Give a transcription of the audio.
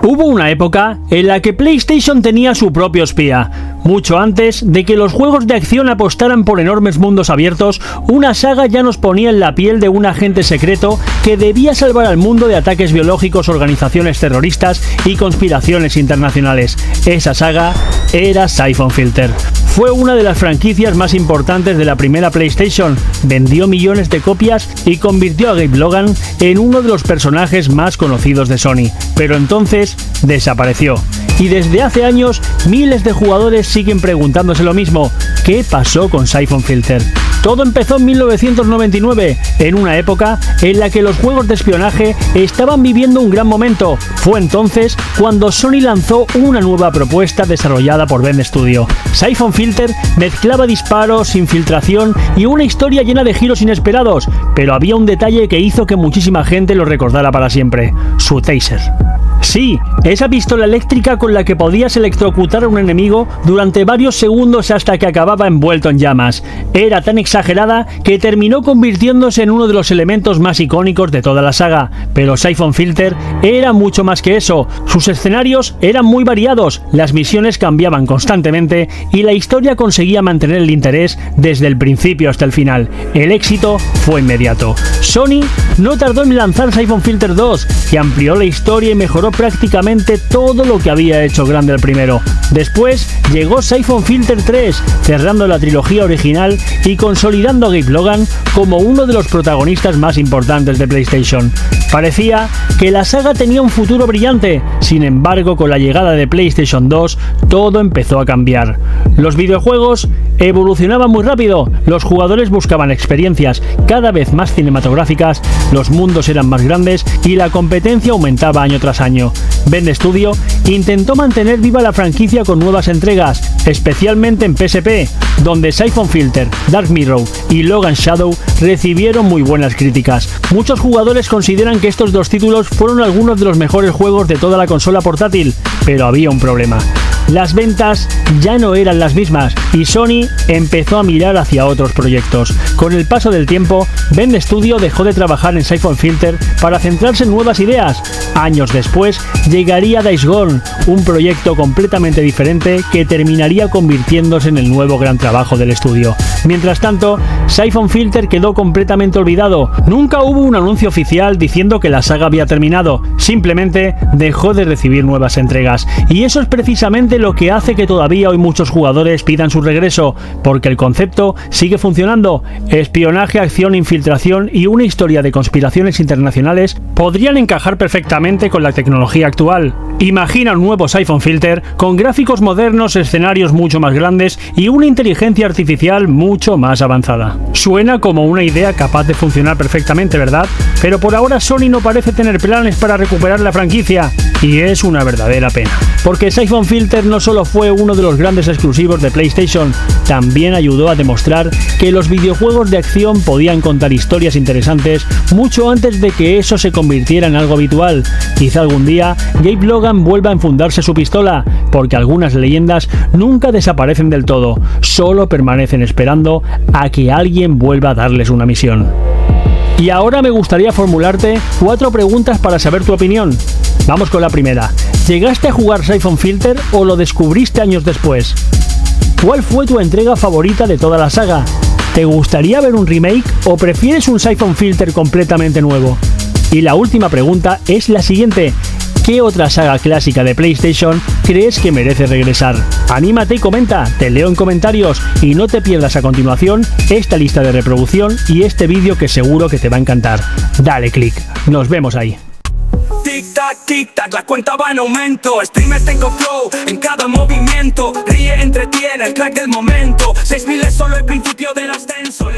Hubo una época en la que PlayStation tenía su propio espía. Mucho antes de que los juegos de acción apostaran por enormes mundos abiertos, una saga ya nos ponía en la piel de un agente secreto que debía salvar al mundo de ataques biológicos, organizaciones terroristas y conspiraciones internacionales. Esa saga era Siphon Filter. Fue una de las franquicias más importantes de la primera PlayStation, vendió millones de copias y convirtió a Gabe Logan en uno de los personajes más conocidos de Sony, pero entonces desapareció. Y desde hace años, miles de jugadores siguen preguntándose lo mismo: ¿qué pasó con Siphon Filter? Todo empezó en 1999, en una época en la que los juegos de espionaje estaban viviendo un gran momento. Fue entonces cuando Sony lanzó una nueva propuesta desarrollada por Bend Studio. Siphon Filter mezclaba disparos, infiltración y una historia llena de giros inesperados, pero había un detalle que hizo que muchísima gente lo recordara para siempre: su taser. Sí, esa pistola eléctrica con la que podías electrocutar a un enemigo durante varios segundos hasta que acababa envuelto en llamas. Era tan exagerada que terminó convirtiéndose en uno de los elementos más icónicos de toda la saga. Pero Siphon Filter era mucho más que eso. Sus escenarios eran muy variados, las misiones cambiaban constantemente y la historia conseguía mantener el interés desde el principio hasta el final. El éxito fue inmediato. Sony no tardó en lanzar Siphon Filter 2, que amplió la historia y mejoró prácticamente todo lo que había hecho grande el primero. Después llegó Siphon Filter 3, cerrando la trilogía original y consolidando a Gabe Logan como uno de los protagonistas más importantes de PlayStation. Parecía que la saga tenía un futuro brillante, sin embargo, con la llegada de PlayStation 2, todo empezó a cambiar. Los videojuegos evolucionaban muy rápido, los jugadores buscaban experiencias cada vez más cinematográficas, los mundos eran más grandes y la competencia aumentaba año tras año. Bend Studio intentó mantener viva la franquicia con nuevas entregas, especialmente en PSP, donde Siphon Filter, Dark Mirror y Logan Shadow recibieron muy buenas críticas. Muchos jugadores consideran que estos dos títulos fueron algunos de los mejores juegos de toda la consola portátil, pero había un problema. Las ventas ya no eran las mismas y Sony empezó a mirar hacia otros proyectos. Con el paso del tiempo, Bend Studio dejó de trabajar en Siphon Filter para centrarse en nuevas ideas. Años después llegaría Days Gone, un proyecto completamente diferente que terminaría convirtiéndose en el nuevo gran trabajo del estudio. Mientras tanto, Siphon Filter quedó completamente olvidado. Nunca hubo un anuncio oficial diciendo que la saga había terminado, simplemente dejó de recibir nuevas entregas. Y eso es precisamente lo que hace que todavía hoy muchos jugadores pidan su regreso, porque el concepto sigue funcionando. Espionaje, acción, infiltración y una historia de conspiraciones internacionales podrían encajar perfectamente con la tecnología actual. Imagina un nuevo Siphon Filter con gráficos modernos, escenarios mucho más grandes y una inteligencia artificial mucho más avanzada. Suena como una idea capaz de funcionar perfectamente, ¿verdad? Pero por ahora Sony no parece tener planes para recuperar la franquicia, y es una verdadera pena. Porque Siphon Filter no solo fue uno de los grandes exclusivos de PlayStation, también ayudó a demostrar que los videojuegos de acción podían contar historias interesantes mucho antes de que eso se convirtiera en algo habitual. Quizá algún día Gabe Logan vuelva a enfundarse su pistola, porque algunas leyendas nunca desaparecen del todo, solo permanecen esperando a que alguien vuelva a darles una misión. Y ahora me gustaría formularte 4 preguntas para saber tu opinión. Vamos con la primera. ¿Llegaste a jugar Siphon Filter o lo descubriste años después? ¿Cuál fue tu entrega favorita de toda la saga? ¿Te gustaría ver un remake o prefieres un Siphon Filter completamente nuevo? Y la última pregunta es la siguiente: ¿qué otra saga clásica de PlayStation crees que merece regresar? Anímate y comenta, te leo en comentarios, y no te pierdas a continuación esta lista de reproducción y este vídeo que seguro que te va a encantar. Dale click, nos vemos ahí. Tic tac, la cuenta va en aumento. Streamers tengo flow en cada movimiento. Ríe, entretiene, el crack del momento. 6000 es solo el principio del ascenso.